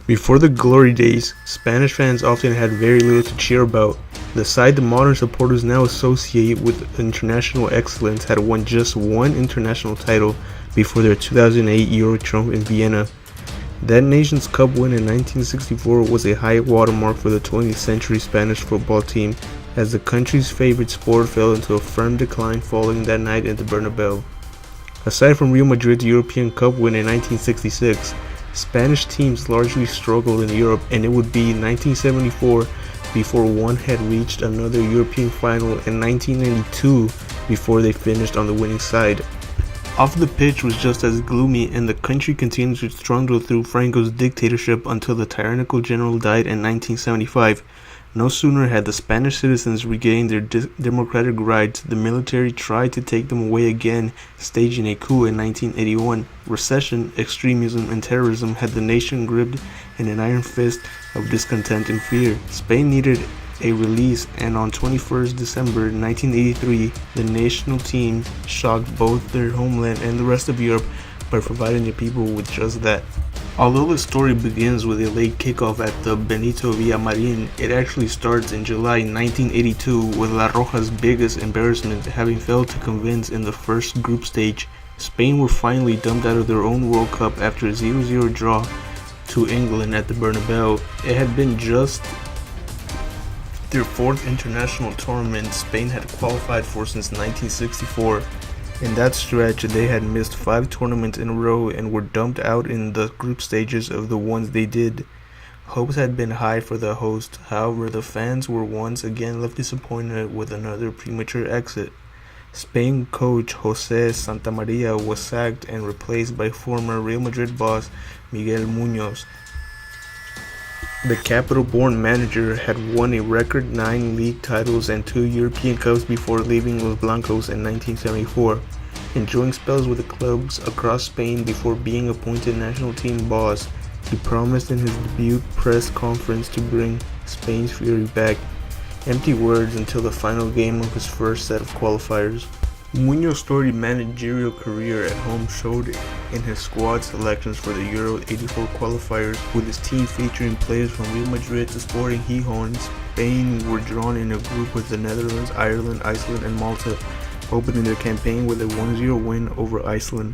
Before the glory days, Spanish fans often had very little to cheer about. The side the modern supporters now associate with international excellence had won just one international title before their 2008 Euro triumph in Vienna. That Nations Cup win in 1964 was a high watermark for the 20th century Spanish football team, as the country's favorite sport fell into a firm decline following that night at the Bernabeu. Aside from Real Madrid's European Cup win in 1966, Spanish teams largely struggled in Europe, and it would be 1974 before one had reached another European final, and 1992 before they finished on the winning side. Off the pitch was just as gloomy, and the country continued to struggle through Franco's dictatorship until the tyrannical general died in 1975. No sooner had the Spanish citizens regained their democratic rights, the military tried to take them away again, staging a coup in 1981. Recession, extremism, and terrorism had the nation gripped in an iron fist of discontent and fear. Spain needed a release, and on 21st December 1983, the national team shocked both their homeland and the rest of Europe by providing the people with just that. Although the story begins with a late kickoff at the Benito Villamarin, it actually starts in July 1982 with La Roja's biggest embarrassment, having failed to convince in the first group stage. Spain were finally dumped out of their own World Cup after a 0-0 draw to England at the Bernabeu. It had been just their fourth international tournament Spain had qualified for since 1964. In that stretch, they had missed 5 tournaments in a row and were dumped out in the group stages of the ones they did. Hopes had been high for the host, however the fans were once again left disappointed with another premature exit. Spain coach José Santamaría was sacked and replaced by former Real Madrid boss Miguel Muñoz. The capital-born manager had won a record 9 league titles and 2 European Cups before leaving Los Blancos in 1974, enjoying spells with the clubs across Spain before being appointed national team boss. He promised in his debut press conference to bring Spain's fury back. Empty words until the final game of his first set of qualifiers. Muñoz's storied managerial career at home showed in his squad selections for the Euro 84 qualifiers, with his team featuring players from Real Madrid to Sporting Gijón. Spain were drawn in a group with the Netherlands, Ireland, Iceland, and Malta, opening their campaign with a 1-0 win over Iceland.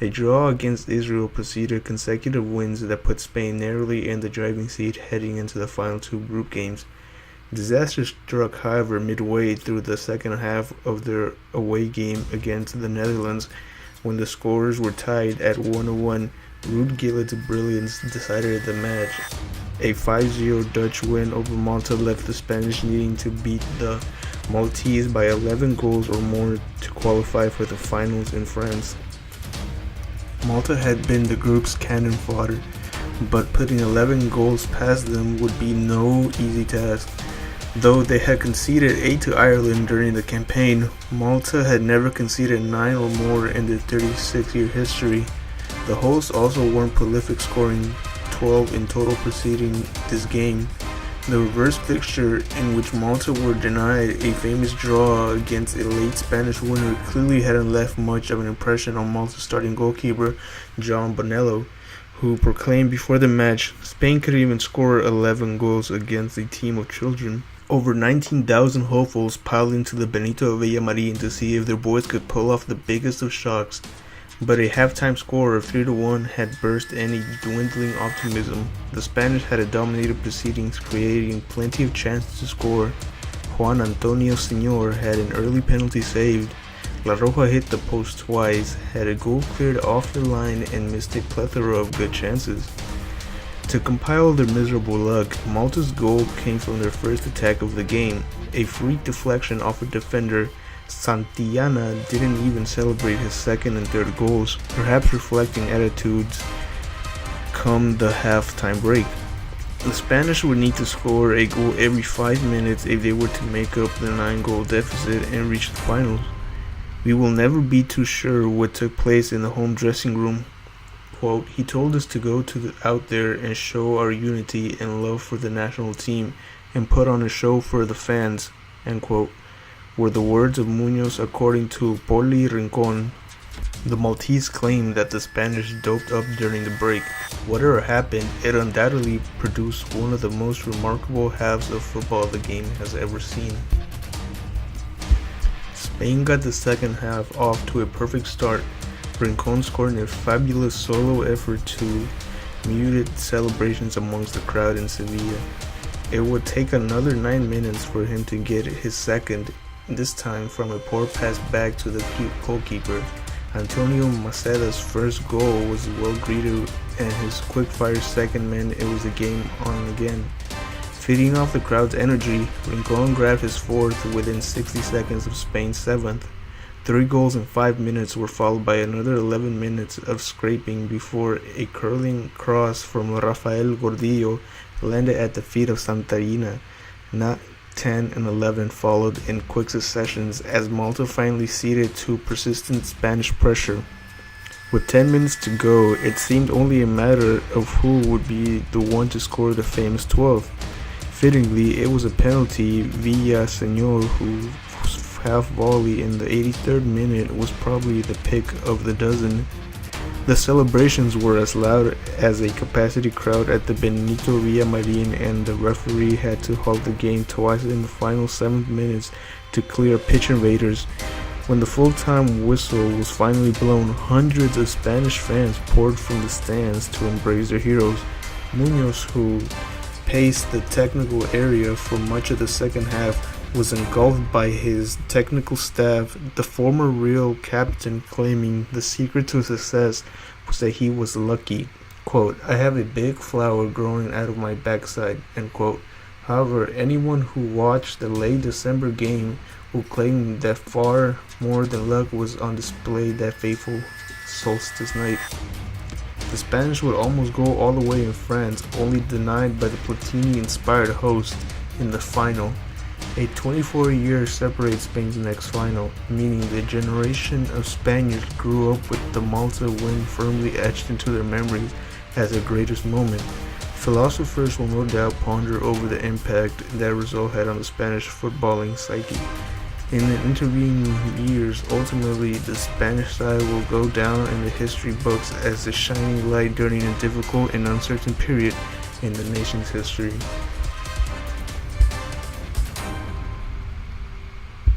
A draw against Israel preceded consecutive wins that put Spain narrowly in the driving seat heading into the final 2 group games. Disaster struck, however, midway through the second half of their away game against the Netherlands, when the scores were tied at 1-1. Ruud Gullet's brilliance decided the match. A 5-0 Dutch win over Malta left the Spanish needing to beat the Maltese by 11 goals or more to qualify for the finals in France. Malta had been the group's cannon fodder, but putting 11 goals past them would be no easy task. Though they had conceded 8 to Ireland during the campaign, Malta had never conceded 9 or more in their 36-year history. The hosts also weren't prolific, scoring 12 in total preceding this game. The reverse fixture, in which Malta were denied a famous draw against a late Spanish winner, clearly hadn't left much of an impression on Malta's starting goalkeeper, John Bonello, who proclaimed before the match, "Spain could even score 11 goals against a team of children." Over 19,000 hopefuls piled into the Benito Villamarin to see if their boys could pull off the biggest of shocks, but a halftime score of 3-1 had burst any dwindling optimism. The Spanish had a dominated proceedings, creating plenty of chances to score. Juan Antonio Señor had an early penalty saved. La Roja hit the post twice, had a goal cleared off the line, and missed a plethora of good chances. To compile their miserable luck, Malta's goal came from their first attack of the game. A freak deflection off a defender. Santillana didn't even celebrate his second and third goals, perhaps reflecting attitudes come the halftime break. The Spanish would need to score a goal every 5 minutes if they were to make up the 9-goal deficit and reach the finals. We will never be too sure what took place in the home dressing room. Quote, "He told us to go out there and show our unity and love for the national team and put on a show for the fans," end quote, were the words of Muñoz according to Poli Rincon. The Maltese claimed that the Spanish doped up during the break. Whatever happened, it undoubtedly produced one of the most remarkable halves of football the game has ever seen. Spain got the second half off to a perfect start, Rincon scoring a fabulous solo effort to muted celebrations amongst the crowd in Sevilla. It would take another 9 minutes for him to get his second, this time from a poor pass back to the goalkeeper. Antonio Maceda's first goal was well greeted, and his quick-fire second meant it was a game on again. Feeding off the crowd's energy, Rincon grabbed his fourth within 60 seconds of Spain's seventh. 3 goals in 5 minutes were followed by another 11 minutes of scraping before a curling cross from Rafael Gordillo landed at the feet of Santarina. Not 10 and 11 followed in quick successions as Malta finally ceded to persistent Spanish pressure. With 10 minutes to go, it seemed only a matter of who would be the one to score the famous 12th. Fittingly, it was a penalty Villaseñor whose half volley in the 83rd minute was probably the pick of the dozen. The celebrations were as loud as a capacity crowd at the Benito Villamarin, and the referee had to halt the game twice in the final 7 minutes to clear pitch invaders. When the full-time whistle was finally blown, hundreds of Spanish fans poured from the stands to embrace their heroes. Munoz, who paced the technical area for much of the second half, was engulfed by his technical staff, the former Real captain claiming the secret to success was that he was lucky. Quote, "I have a big flower growing out of my backside," end quote. However, anyone who watched the late December game will claim that far more than luck was on display that fateful solstice night. The Spanish would almost go all the way in France, only denied by the Platini-inspired host in the final. A 24-year separates Spain's next final, meaning the generation of Spaniards grew up with the Malta win firmly etched into their memories as their greatest moment. Philosophers will no doubt ponder over the impact that result had on the Spanish footballing psyche. In the intervening years, ultimately, the Spanish side will go down in the history books as the shining light during a difficult and uncertain period in the nation's history.